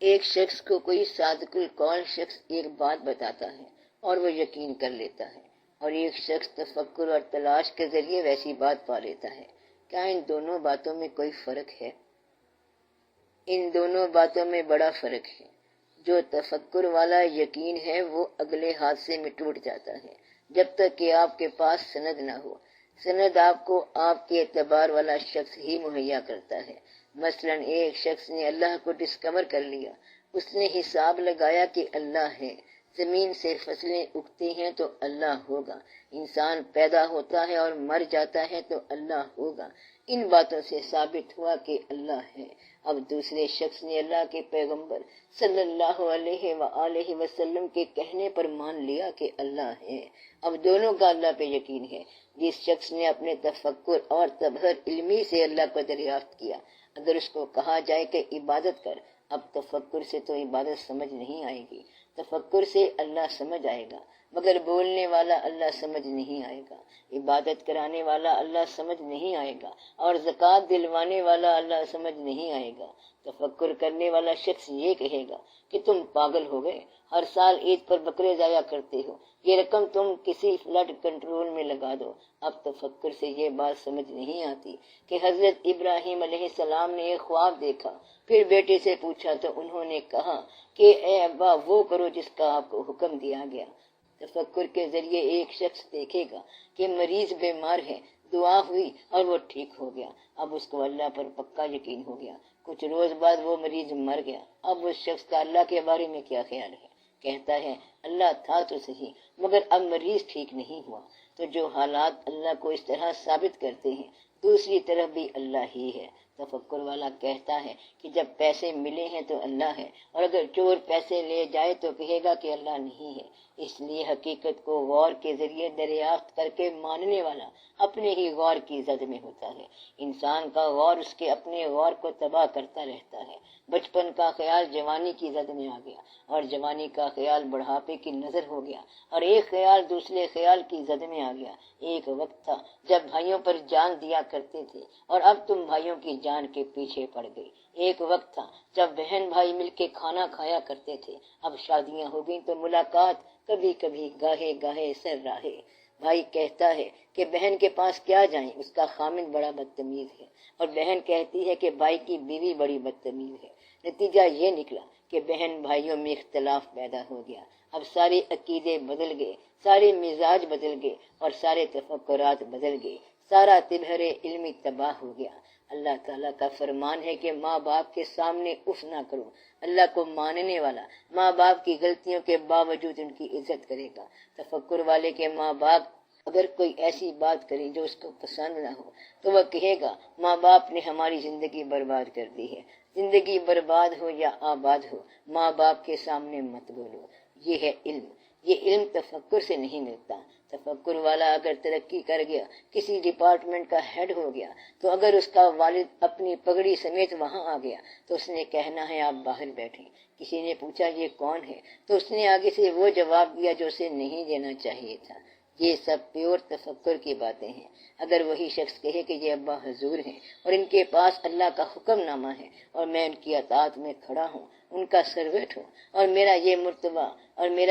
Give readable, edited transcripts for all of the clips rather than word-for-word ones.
ایک شخص کو کوئی صادق القول شخص ایک بات بتاتا ہے اور وہ یقین کر لیتا ہے، اور ایک شخص تفکر اور تلاش کے ذریعے ویسی بات پا لیتا ہے۔ کیا ان دونوں باتوں میں کوئی فرق ہے؟ ان دونوں باتوں میں بڑا فرق ہے۔ جو تفکر والا یقین ہے وہ اگلے حادثے میں ٹوٹ جاتا ہے جب تک کہ آپ کے پاس سند نہ ہو۔ سند آپ کو آپ کے اعتبار والا شخص ہی مہیا کرتا ہے۔ مثلا ایک شخص نے اللہ کو ڈسکور کر لیا، اس نے حساب لگایا کہ اللہ ہے، زمین سے فصلیں اگتی ہیں تو اللہ ہوگا، انسان پیدا ہوتا ہے اور مر جاتا ہے تو اللہ ہوگا۔ ان باتوں سے ثابت ہوا کہ اللہ ہے۔ اب دوسرے شخص نے اللہ کے پیغمبر صلی اللہ علیہ وآلہ وسلم کے کہنے پر مان لیا کہ اللہ ہے۔ اب دونوں کا اللہ پہ یقین ہے۔ جس شخص نے اپنے تفکر اور تبہر علمی سے اللہ کو دریافت کیا، اگر اس کو کہا جائے کہ عبادت کر، اب تفکر سے تو عبادت سمجھ نہیں آئے گی، تفکر سے اللہ سمجھ آئے گا، مگر بولنے والا اللہ سمجھ نہیں آئے گا، عبادت کرانے والا اللہ سمجھ نہیں آئے گا، اور زکوٰۃ دلوانے والا اللہ سمجھ نہیں آئے گا۔ تفکر کرنے والا شخص یہ کہے گا کہ تم پاگل ہو گئے، ہر سال عید پر بکرے ضائع کرتے ہو، یہ رقم تم کسی فلڈ کنٹرول میں لگا دو۔ اب تفکر سے یہ بات سمجھ نہیں آتی کہ حضرت ابراہیم علیہ السلام نے ایک خواب دیکھا، پھر بیٹے سے پوچھا تو انہوں نے کہا کہ اے ابا وہ کرو جس کا آپ کو حکم دیا گیا۔ تفکر کے ذریعے ایک شخص دیکھے گا کہ مریض بیمار ہے، دعا ہوئی اور وہ ٹھیک ہو گیا، اب اس کو اللہ پر پکا یقین ہو گیا۔ کچھ روز بعد وہ مریض مر گیا، اب اس شخص کا اللہ کے بارے میں کیا خیال ہے؟ کہتا ہے اللہ تھا تو صحیح، مگر اب مریض ٹھیک نہیں ہوا۔ تو جو حالات اللہ کو اس طرح ثابت کرتے ہیں، دوسری طرف بھی اللہ ہی ہے۔ تفکر والا کہتا ہے کہ جب پیسے ملے ہیں تو اللہ ہے، اور اگر چور پیسے لے جائے تو کہے گا کہ اللہ نہیں ہے۔ اس لیے حقیقت کو غور کے ذریعے دریافت کر کے ماننے والا اپنے ہی غور کی زد میں ہوتا ہے۔ انسان کا غور اس کے اپنے غور کو تباہ کرتا رہتا ہے۔ بچپن کا خیال جوانی کی زد میں آ گیا، اور جوانی کا خیال بڑھاپے کی نظر ہو گیا، اور ایک خیال دوسرے خیال کی زد میں آ گیا۔ ایک وقت تھا جب بھائیوں پر جان دیا کرتے تھے، اور اب تم بھائیوں کی جان کے پیچھے پڑ گئی۔ ایک وقت تھا جب بہن بھائی مل کے کھانا کھایا کرتے تھے، اب شادیاں ہو گئیں تو ملاقات کبھی کبھی گاہے گاہے سر راہے۔ بھائی کہتا ہے کہ بہن کے پاس کیا جائیں، اس کا خامد بڑا بدتمیز ہے، اور بہن کہتی ہے کہ بھائی کی بیوی بڑی بدتمیز ہے۔ نتیجہ یہ نکلا کہ بہن بھائیوں میں اختلاف پیدا ہو گیا۔ اب سارے عقیدے بدل گئے، سارے مزاج بدل گئے، اور سارے تفکرات بدل گئے، سارا تبہر علمی تباہ ہو گیا۔ اللہ تعالیٰ کا فرمان ہے کہ ماں باپ کے سامنے اف نہ کرو۔ اللہ کو ماننے والا ماں باپ کی غلطیوں کے باوجود ان کی عزت کرے گا۔ تفکر والے کے ماں باپ اگر کوئی ایسی بات کرے جو اس کو پسند نہ ہو تو وہ کہے گا ماں باپ نے ہماری زندگی برباد کر دی ہے۔ زندگی برباد ہو یا آباد ہو، ماں باپ کے سامنے مت بولو۔ یہ ہے علم۔ یہ علم تفکر سے نہیں ملتا۔ تفکر والا اگر ترقی کر گیا، کسی ڈپارٹمنٹ کا ہیڈ ہو گیا، تو اگر اس کا والد اپنی پگڑی سمیت وہاں آ گیا تو اس نے کہنا ہے آپ باہر بیٹھیں۔ کسی نے پوچھا یہ کون ہے تو اس نے آگے سے وہ جواب دیا جو اسے نہیں دینا چاہیے تھا۔ یہ سب پیور تفکر کی باتیں ہیں۔ اگر وہی شخص کہے کہ یہ ابا حضور ہیں اور ان کے پاس اللہ کا حکم نامہ ہے اور میں ان کی اطاعت میں کھڑا ہوں، ان کا سرویٹ ہوں، اور میرا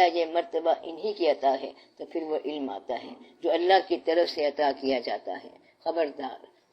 یہ مرتبہ انہی کی عطا ہے، تو پھر وہ علم آتا ہے جو اللہ کی طرف سے عطا کیا جاتا ہے۔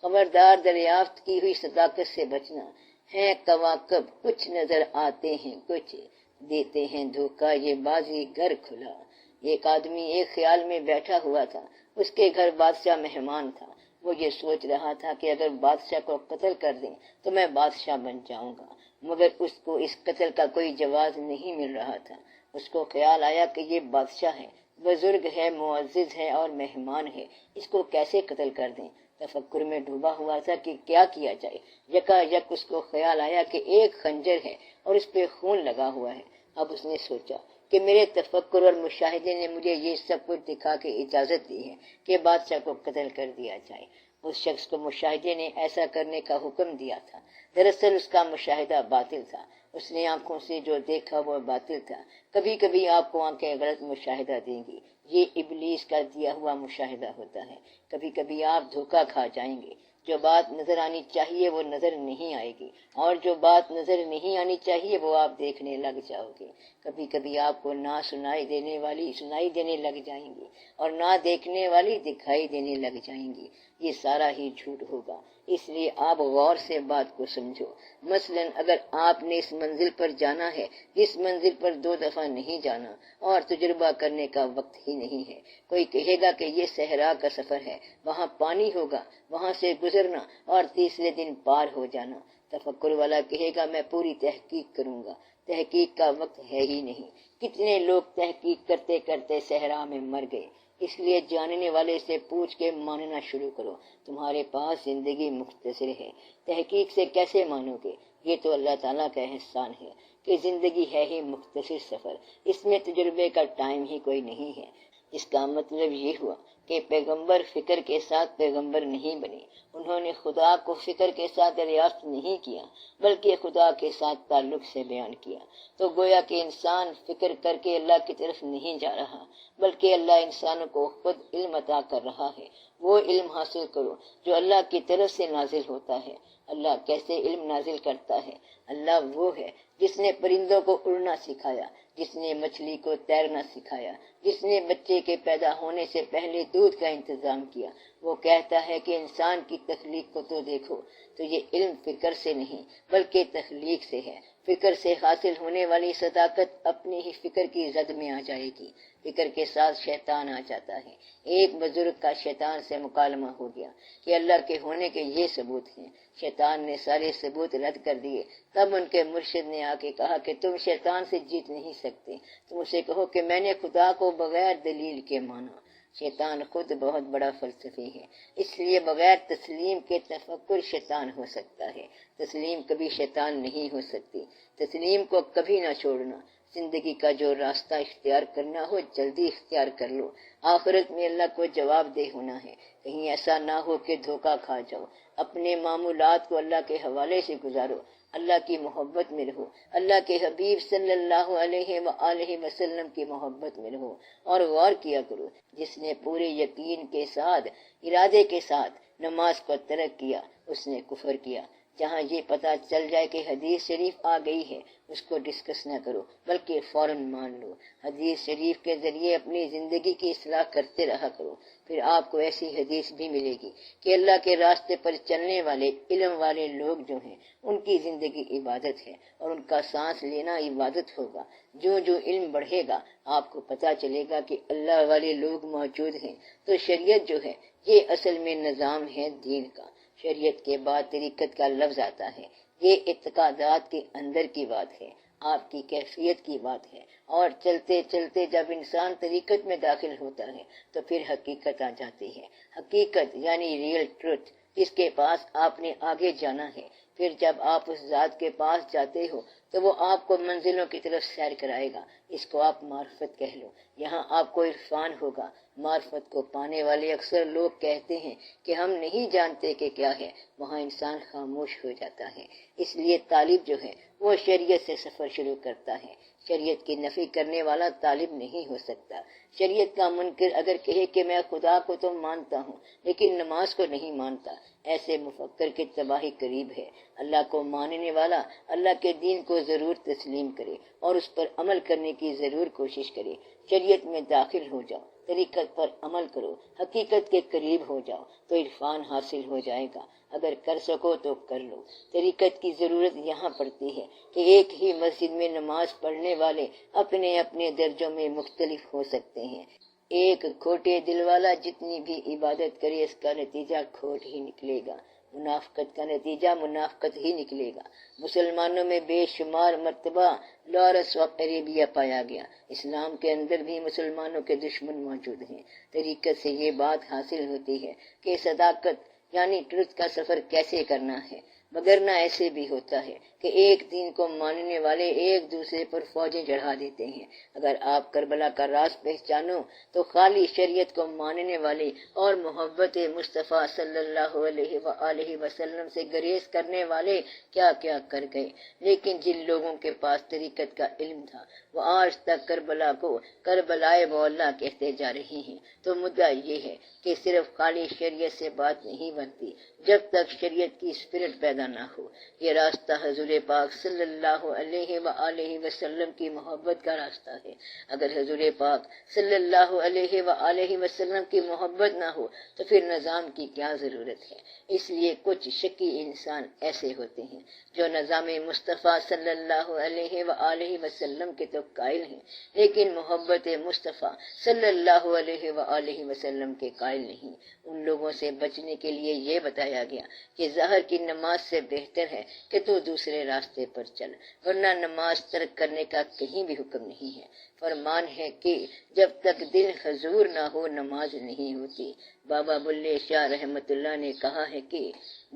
خبردار دریافت کی ہوئی صداقت سے بچنا ہے۔ کواکب کچھ نظر آتے ہیں، کچھ دیتے ہیں دھوکہ، یہ بازی گھر کھلا۔ ایک آدمی ایک خیال میں بیٹھا ہوا تھا، اس کے گھر بادشاہ مہمان تھا۔ وہ یہ سوچ رہا تھا کہ اگر بادشاہ کو قتل کر دیں تو میں بادشاہ بن جاؤں گا، مگر اس کو اس قتل کا کوئی جواز نہیں مل رہا تھا۔ اس کو خیال آیا کہ یہ بادشاہ ہے، بزرگ ہے، معزز ہے اور مہمان ہے، اس کو کیسے قتل کر دیں؟ تفکر میں ڈوبا ہوا تھا کہ کیا کیا جائے۔ یکا یک اس کو خیال آیا کہ ایک خنجر ہے اور اس پہ خون لگا ہوا ہے۔ اب اس نے سوچا کہ میرے تفکر اور مشاہدے نے مجھے یہ سب کچھ دکھا کے اجازت دی ہے کہ بادشاہ کو قتل کر دیا جائے۔ اس شخص کو مشاہدے نے ایسا کرنے کا حکم دیا تھا، دراصل اس کا مشاہدہ باطل تھا۔ اس نے آنکھوں سے جو دیکھا وہ باطل تھا۔ کبھی کبھی آپ کو آنکھیں غلط مشاہدہ دیں گی، یہ ابلیس کا دیا ہوا مشاہدہ ہوتا ہے۔ کبھی کبھی آپ دھوکہ کھا جائیں گے، جو بات نظر آنی چاہیے وہ نظر نہیں آئے گی، اور جو بات نظر نہیں آنی چاہیے وہ آپ دیکھنے لگ جاؤ گے۔ کبھی کبھی آپ کو نہ سنائی دینے والی سنائی دینے لگ جائیں گی، اور نہ دیکھنے والی دکھائی دینے لگ جائیں گی۔ یہ سارا ہی جھوٹ ہوگا، اس لیے آپ غور سے بات کو سمجھو۔ مثلا اگر آپ نے اس منزل پر جانا ہے جس منزل پر 2 دفعہ نہیں جانا، اور تجربہ کرنے کا وقت ہی نہیں ہے، کوئی کہے گا کہ یہ صحرا کا سفر ہے، وہاں پانی ہوگا، وہاں سے گزرنا اور تیسرے دن پار ہو جانا۔ تفکر والا کہے گا میں پوری تحقیق کروں گا، تحقیق کا وقت ہے ہی نہیں۔ کتنے لوگ تحقیق کرتے کرتے صحرا میں مر گئے۔ اس لیے جاننے والے سے پوچھ کے ماننا شروع کرو۔ تمہارے پاس زندگی مختصر ہے، تحقیق سے کیسے مانو گے؟ یہ تو اللہ تعالیٰ کا احسان ہے کہ زندگی ہے ہی مختصر سفر، اس میں تجربے کا ٹائم ہی کوئی نہیں ہے۔ اس کا مطلب یہ ہوا کہ پیغمبر فکر کے ساتھ پیغمبر نہیں بنے، انہوں نے خدا کو فکر کے ساتھ دریافت نہیں کیا بلکہ خدا کے ساتھ تعلق سے بیان کیا۔ تو گویا کہ انسان فکر کر کے اللہ کی طرف نہیں جا رہا بلکہ اللہ انسانوں کو خود علم عطا کر رہا ہے۔ وہ علم حاصل کرو جو اللہ کی طرف سے نازل ہوتا ہے۔ اللہ کیسے علم نازل کرتا ہے؟ اللہ وہ ہے جس نے پرندوں کو اڑنا سکھایا، جس نے مچھلی کو تیرنا سکھایا، جس نے بچے کے پیدا ہونے سے پہلے دودھ کا انتظام کیا۔ وہ کہتا ہے کہ انسان کی تخلیق کو تو دیکھو، تو یہ علم فکر سے نہیں بلکہ تخلیق سے ہے۔ فکر سے حاصل ہونے والی صداقت اپنے ہی فکر کی زد میں آ جائے گی۔ فکر کے ساتھ شیطان آ جاتا ہے۔ ایک بزرگ کا شیطان سے مکالمہ ہو گیا کہ اللہ کے ہونے کے یہ ثبوت ہیں۔ شیطان نے سارے ثبوت رد کر دیے۔ تب ان کے مرشد نے آ کے کہا کہ تم شیطان سے جیت نہیں سکتے، تم اسے کہو کہ میں نے خدا کو بغیر دلیل کے مانا۔ شیطان خود بہت بڑا فلسفی ہے، اس لیے بغیر تسلیم کے تفکر شیطان ہو سکتا ہے، تسلیم کبھی شیطان نہیں ہو سکتی۔ تسلیم کو کبھی نہ چھوڑنا۔ زندگی کا جو راستہ اختیار کرنا ہو جلدی اختیار کر لو، آخرت میں اللہ کو جواب دہ ہونا ہے۔ کہیں ایسا نہ ہو کہ دھوکہ کھا جاؤ۔ اپنے معمولات کو اللہ کے حوالے سے گزارو، اللہ کی محبت میں رہو، اللہ کے حبیب صلی اللہ علیہ وآلہ وسلم کی محبت میں رہو، اور غور کیا کرو جس نے پورے یقین کے ساتھ، ارادے کے ساتھ نماز کو ترک کیا اس نے کفر کیا۔ جہاں یہ پتہ چل جائے کہ حدیث شریف آ گئی ہے اس کو ڈسکس نہ کرو بلکہ فوراً مان لو۔ حدیث شریف کے ذریعے اپنی زندگی کی اصلاح کرتے رہا کرو، پھر آپ کو ایسی حدیث بھی ملے گی کہ اللہ کے راستے پر چلنے والے علم والے لوگ جو ہیں ان کی زندگی عبادت ہے اور ان کا سانس لینا عبادت ہوگا۔ جو جو علم بڑھے گا آپ کو پتہ چلے گا کہ اللہ والے لوگ موجود ہیں۔ تو شریعت جو ہے یہ اصل میں نظام ہے دین کا۔ شریعت کے بعد طریقت کا لفظ آتا ہے، یہ اعتقادات کے اندر کی بات ہے، آپ کی کیفیت کی بات ہے، اور چلتے چلتے جب انسان طریقت میں داخل ہوتا ہے تو پھر حقیقت آ جاتی ہے۔ حقیقت یعنی ریئل ٹروتھ، جس کے پاس آپ نے آگے جانا ہے۔ پھر جب آپ اس ذات کے پاس جاتے ہو تو وہ آپ کو منزلوں کی طرف سیر کرائے گا۔ اس کو آپ معرفت کہہ لو۔ یہاں آپ کو عرفان ہوگا۔ معرفت کو پانے والے اکثر لوگ کہتے ہیں کہ ہم نہیں جانتے کہ کیا ہے، وہاں انسان خاموش ہو جاتا ہے۔ اس لیے طالب جو ہے وہ شریعت سے سفر شروع کرتا ہے۔ شریعت کی نفی کرنے والا طالب نہیں ہو سکتا۔ شریعت کا منکر اگر کہے کہ میں خدا کو تو مانتا ہوں لیکن نماز کو نہیں مانتا، ایسے مفکر کی تباہی قریب ہے۔ اللہ کو ماننے والا اللہ کے دین کو ضرور تسلیم کرے اور اس پر عمل کرنے کی ضرور کوشش کرے۔ شریعت میں داخل ہو جاؤ، طریقت پر عمل کرو، حقیقت کے قریب ہو جاؤ تو عرفان حاصل ہو جائے گا۔ اگر کر سکو تو کر لو۔ طریقت کی ضرورت یہاں پڑتی ہے کہ ایک ہی مسجد میں نماز پڑھنے والے اپنے اپنے درجوں میں مختلف ہو سکتے ہیں۔ ایک کھوٹے دل والا جتنی بھی عبادت کرے اس کا نتیجہ کھوٹ ہی نکلے گا، منافقت کا نتیجہ منافقت ہی نکلے گا۔ مسلمانوں میں بے شمار مرتبہ لارس و قریبیہ پایا گیا۔ اسلام کے اندر بھی مسلمانوں کے دشمن موجود ہیں۔ طریقت سے یہ بات حاصل ہوتی ہے کہ صداقت یعنی ٹروتھ کا سفر کیسے کرنا ہے۔ وگرنہ ایسے بھی ہوتا ہے کہ ایک دین کو ماننے والے ایک دوسرے پر فوجیں چڑھا دیتے ہیں۔ اگر آپ کربلا کا راز پہچانو تو خالی شریعت کو ماننے والے اور محبت مصطفیٰ صلی اللہ علیہ وآلہ وسلم سے گریز کرنے والے کیا کیا کر گئے، لیکن جن لوگوں کے پاس طریقت کا علم تھا وہ آج تک کربلا کو کربلائے مولا کہتے جا رہے ہیں۔ تو مدعا یہ ہے کہ صرف خالی شریعت سے بات نہیں بنتی جب تک شریعت کی اسپرٹ پیدا نہ ہو۔ یہ راستہ حضور پاک صلی اللہ علیہ وآلہ وسلم کی محبت کا راستہ ہے۔ اگر حضور پاک صلی اللہ علیہ وآلہ وسلم کی محبت نہ ہو تو پھر نظام کی کیا ضرورت ہے؟ اس لیے کچھ شکی انسان ایسے ہوتے ہیں جو نظام مصطفیٰ صلی اللہ علیہ وآلہ وسلم کے تو قائل ہیں لیکن محبت مصطفیٰ صلی اللہ علیہ وآلہ وسلم کے قائل نہیں۔ ان لوگوں سے بچنے کے لیے یہ بتایا گیا کہ ظہر کی نماز سے بہتر ہے کہ تو دوسرے راستے پر چل، ورنہ نماز ترک کرنے کا کہیں بھی حکم نہیں ہے۔ فرمان ہے کہ جب تک دل حضور نہ ہو نماز نہیں ہوتی۔ بابا بلے شاہ رحمت اللہ نے کہا ہے کہ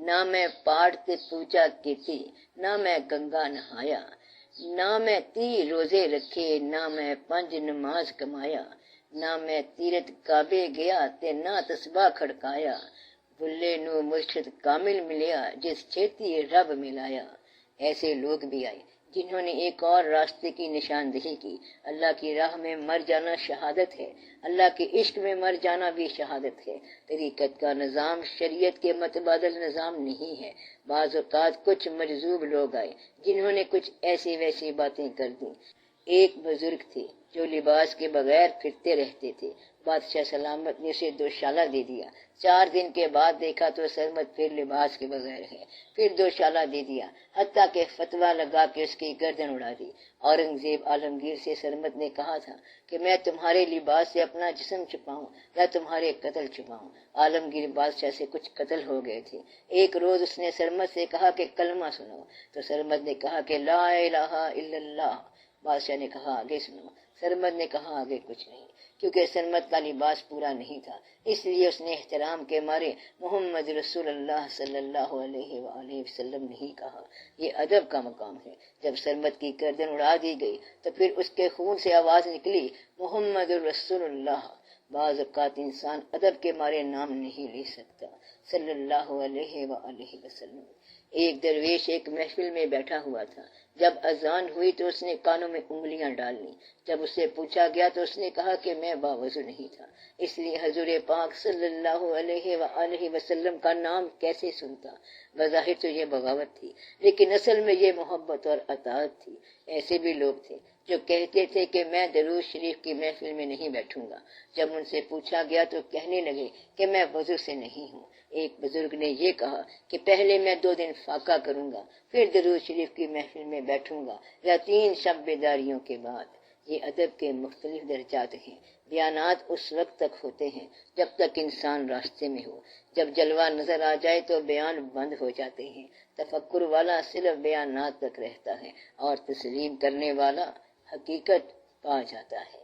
نہ میں پاٹ تے پوجا کیتی، نہ میں گنگا نہایا، نہ میں 30 روزے رکھے، نہ میں 5 نماز کمایا، نہ میں تیرت کعبے گیا تے نہ تسبیح کھڑکایا، بلے نو مرشد کامل ملیا جس چھیتی رب ملایا۔ ایسے لوگ بھی آئے جنہوں نے ایک اور راستے کی نشاندہی کی۔ اللہ کی راہ میں مر جانا شہادت ہے، اللہ کے عشق میں مر جانا بھی شہادت ہے۔ طریقت کا نظام شریعت کے متبادل نظام نہیں ہے۔ بعض اوقات کچھ مجذوب لوگ آئے جنہوں نے کچھ ایسی ویسی باتیں کر دیں۔ ایک بزرگ تھے جو لباس کے بغیر پھرتے رہتے تھے۔ بادشاہ سلامت نے اسے 2 شالہ دے دیا۔ 4 دن کے بعد دیکھا تو سرمت پھر لباس کے بغیر ہے، پھر 2 شالہ دے دیا، حتیٰ کہ فتویٰ لگا کے اس کی گردن اڑا دی۔ اورنگزیب عالمگیر سے سرمت نے کہا تھا کہ میں تمہارے لباس سے اپنا جسم چھپاؤں یا تمہارے قتل چھپاؤں۔ عالمگیر بادشاہ سے کچھ قتل ہو گئے تھے۔ ایک روز اس نے سرمت سے کہا کہ کلمہ سنو، تو سرمت نے کہا کہ لا الہ الا اللہ۔ بادشاہ نے کہا آگے سنو، سرمت نے کہا آگے کچھ نہیں، کیونکہ سرمت کا لباس پورا نہیں تھا، اس لیے اس نے احترام کے مارے محمد رسول اللہ صلی اللہ علیہ وآلہ وسلم نہیں کہا۔ یہ ادب کا مقام ہے۔ جب سرمت کی گردن اڑا دی گئی تو پھر اس کے خون سے آواز نکلی محمد رسول اللہ۔ بعض اوقات انسان ادب کے مارے نام نہیں لے سکتا۔ صلی اللہ علیہ وآلہ وسلم۔ ایک درویش ایک محفل میں بیٹھا ہوا تھا۔ جب اذان ہوئی تو اس نے کانوں میں انگلیاں ڈال لیں۔ جب اسے پوچھا گیا تو اس نے کہا کہ میں باوضو نہیں تھا، اس لیے حضور پاک صلی اللہ علیہ وآلہ وسلم کا نام کیسے سنتا؟ بظاہر تو یہ بغاوت تھی، لیکن اصل میں یہ محبت اور اطاعت تھی۔ ایسے بھی لوگ تھے جو کہتے تھے کہ میں درود شریف کی محفل میں نہیں بیٹھوں گا۔ جب ان سے پوچھا گیا تو کہنے لگے کہ میں وضو سے نہیں ہوں۔ ایک بزرگ نے یہ کہا کہ پہلے میں 2 دن فاقہ کروں گا، پھر درود شریف کی محفل میں بیٹھوں گا، یا 3 شب بیداریوں کے بعد۔ یہ ادب کے مختلف درجات ہیں۔ بیانات اس وقت تک ہوتے ہیں جب تک انسان راستے میں ہو۔ جب جلوہ نظر آ جائے تو بیان بند ہو جاتے ہیں۔ تفکر والا صرف بیانات تک رہتا ہے اور تسلیم کرنے والا حقیقت پا جاتا ہے۔